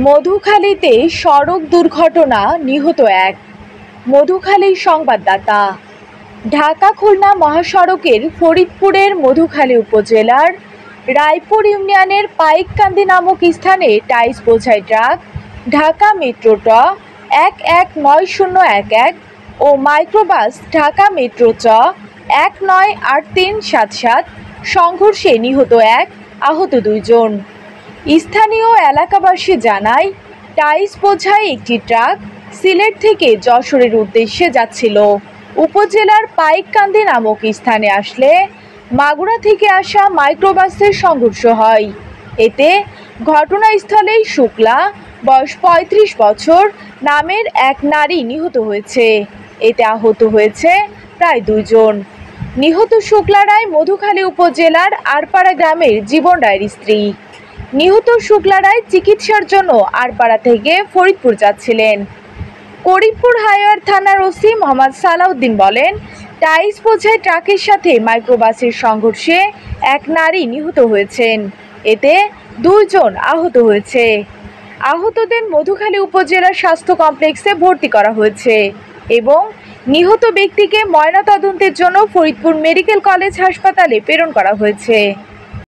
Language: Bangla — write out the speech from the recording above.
মধুখালীতে সড়ক দুর্ঘটনা, নিহত এক। মধুখালীর সংবাদদাতা। ঢাকা খুলনা মহাসড়কের ফরিদপুরের মধুখালী উপজেলার রায়পুর ইউনিয়নের পাইককান্দি নামক স্থানে টাইলস বোঝাই ট্রাক ঢাকা মেট্রো ট 119011 ও মাইক্রোবাস ঢাকা মেট্রো চ 198377 সংঘর্ষে নিহত এক, আহত দুইজন। স্থানীয় এলাকাবাসী জানায়, টাইলস বোঝাই একটি ট্রাক সিলেট থেকে যশোরের উদ্দেশ্যে যাচ্ছিল। উপজেলার পাইককান্দি নামক স্থানে আসলে মাগুরা থেকে আসা মাইক্রোবাসের সংঘর্ষ হয়। এতে ঘটনাস্থলেই শুক্লা, বয়স 35 বছর নামের এক নারী নিহত হয়েছে। এতে আহত হয়েছে প্রায় দুইজন। নিহত শুক্লা রায় মধুখালী উপজেলার আরপাড়া গ্রামের জীবন রায়ের স্ত্রী। নিহত শুক্লা রায় চিকিৎসার জন্য আরপাড়া থেকে ফরিদপুর যাচ্ছিলেন। করিমপুর হাইওয়ে থানার ওসি মোহাম্মদ সালাউদ্দিন বলেন, টাইলস বোঝাই ট্রাকের সাথে মাইক্রোবাসের সংঘর্ষে এক নারী নিহত হয়েছেন। এতে দুইজন আহত হয়েছে। আহতদের মধুখালী উপজেলা স্বাস্থ্য কমপ্লেক্সে ভর্তি করা হয়েছে এবং নিহত ব্যক্তিকে ময়নাতদন্তের জন্য ফরিদপুর মেডিকেল কলেজ হাসপাতালে প্রেরণ করা হয়েছে।